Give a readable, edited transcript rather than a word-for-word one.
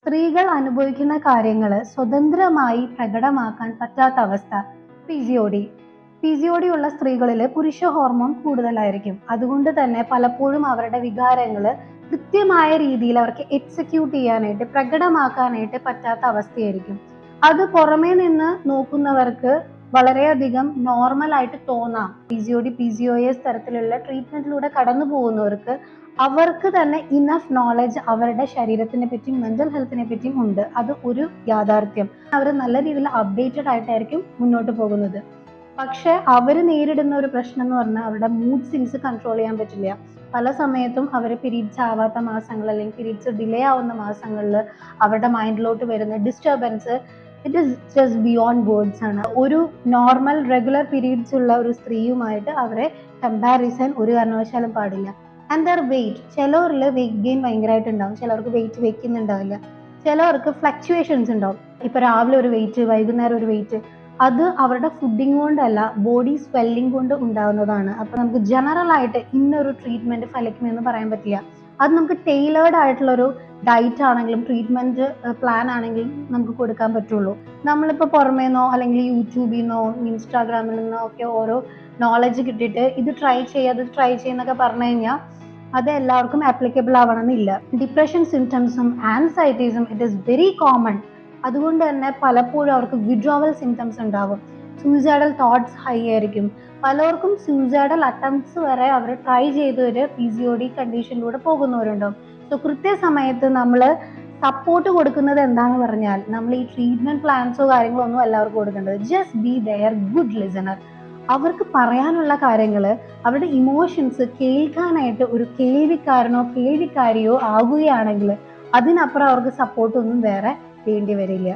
സ്ത്രീകൾ അനുഭവിക്കുന്ന കാര്യങ്ങൾ സ്വതന്ത്രമായി പ്രകടമാക്കാൻ പറ്റാത്ത അവസ്ഥ. PCOD. PCOD ഉള്ള സ്ത്രീകളിൽ പുരുഷ ഹോർമോൺ കൂടുതലായിരിക്കും. അതുകൊണ്ട് തന്നെ പലപ്പോഴും അവരുടെ വികാരങ്ങൾ കൃത്യമായ രീതിയിൽ അവർക്ക് എക്സിക്യൂട്ട് ചെയ്യാനായിട്ട് പ്രകടമാക്കാനായിട്ട് പറ്റാത്ത അവസ്ഥയായിരിക്കും. അത് പുറമേ നിന്ന് നോക്കുന്നവർക്ക് വളരെയധികം നോർമൽ ആയിട്ട് തോന്നാം. PCOD, PCOS തരത്തിലുള്ള ട്രീറ്റ്മെന്റിലൂടെ കടന്നു പോകുന്നവർക്ക് അവർക്ക് തന്നെ ഇനഫ് നോളജ് അവരുടെ ശരീരത്തിനെ പറ്റിയും മെന്റൽ ഹെൽത്തിനെ പറ്റിയും ഉണ്ട്. അത് ഒരു യാഥാർത്ഥ്യം. അവർ നല്ല രീതിയിൽ അപ്ഡേറ്റഡ് ആയിട്ടായിരിക്കും മുന്നോട്ട് പോകുന്നത്. പക്ഷെ അവർ നേരിടുന്ന ഒരു പ്രശ്നം എന്ന് പറഞ്ഞാൽ അവരുടെ മൂഡ് സ്വിങ്സ് കൺട്രോൾ ചെയ്യാൻ പറ്റില്ല. പല സമയത്തും അവർ പീരീഡ്സ് ആവാത്ത മാസങ്ങൾ അല്ലെങ്കിൽ പീരീഡ്സ് ഡിലേ ആവുന്ന മാസങ്ങളിൽ അവരുടെ മൈൻഡിലോട്ട് വരുന്ന disturbance it is just beyond words ആണ്. ഒരു നോർമൽ റെഗുലർ പീരീഡ്സ് ഉള്ള ഒരു സ്ത്രീയുമായിട്ട് അവരെ കമ്പാരിസൺ ഒരു കാരണവശാലും പാടില്ല. ആൻഡ് ദർ വെയിറ്റ്, ചിലവരിൽ വെയിറ്റ് ഗെയിൻ ഭയങ്കരമായിട്ട് ഉണ്ടാവും, ചിലവർക്ക് വെയിറ്റ് വെക്കുന്നുണ്ടാവില്ല, ചിലവർക്ക് ഫ്ലക്ച്വേഷൻസ് ഉണ്ടാവും. ഇപ്പൊ രാവിലെ ഒരു വെയിറ്റ്, വൈകുന്നേരം ഒരു വെയിറ്റ്. അത് അവരുടെ ഫുഡിങ് കൊണ്ടല്ല, ബോഡി സ്വെല്ലിംഗ് കൊണ്ട് ഉണ്ടാവുന്നതാണ്. അപ്പൊ നമുക്ക് ജനറൽ ആയിട്ട് ഇന്നൊരു ട്രീറ്റ്മെന്റ് ഫലിക്കുമെന്ന് പറയാൻ പറ്റില്ല. അത് നമുക്ക് ടെയിലേർഡ് ആയിട്ടുള്ള ഒരു ഡയറ്റ് ആണെങ്കിലും ട്രീറ്റ്മെന്റ് പ്ലാൻ ആണെങ്കിലും നമുക്ക് കൊടുക്കാൻ പറ്റുള്ളൂ. നമ്മളിപ്പോ പുറമേന്നോ അല്ലെങ്കിൽ യൂട്യൂബിൽ നിന്നോ ഇൻസ്റ്റാഗ്രാമിൽ നിന്നോ ഒക്കെ ഓരോ നോളജ് കിട്ടിയിട്ട് ഇത് ട്രൈ ചെയ്യുന്നൊക്കെ പറഞ്ഞു കഴിഞ്ഞാൽ അത് എല്ലാവർക്കും ആപ്ലിക്കബിൾ ആവണമെന്നില്ല. ഡിപ്രഷൻ സിംറ്റംസും ആൻസൈറ്റീസും ഇറ്റ് ഈസ് വെരി കോമൺ. അതുകൊണ്ട് തന്നെ പലപ്പോഴും അവർക്ക് വിഡ്രോവൽ സിംറ്റംസ് ഉണ്ടാകും. സൂയിസൈഡൽ തോട്ട്സ് ഹൈ ആയിരിക്കും. പലർക്കും സൂയിസൈഡൽ അറ്റംപ്റ്റ്സ് വരെ അവർ ട്രൈ ചെയ്തൊരു PCOD കണ്ടീഷനിലൂടെ പോകുന്നവരുണ്ടാവും. സോ കൃത്യസമയത്ത് നമ്മൾ സപ്പോർട്ട് കൊടുക്കുന്നത് എന്താണെന്ന് പറഞ്ഞാൽ നമ്മൾ ഈ ട്രീറ്റ്മെന്റ് പ്ലാൻസോ കാര്യങ്ങളോ ഒന്നും എല്ലാവർക്കും കൊടുക്കേണ്ടത്. Just be their good listener. അവർക്ക് പറയാനുള്ള കാര്യങ്ങൾ, അവരുടെ ഇമോഷൻസ് കേൾക്കാനായിട്ട് ഒരു കേൾവിക്കാരനോ കേൾവിക്കാരിയോ ആകുകയാണെങ്കിൽ അതിനപ്പുറം അവർക്ക് സപ്പോർട്ടൊന്നും വേറെ വേണ്ടി വരില്ല.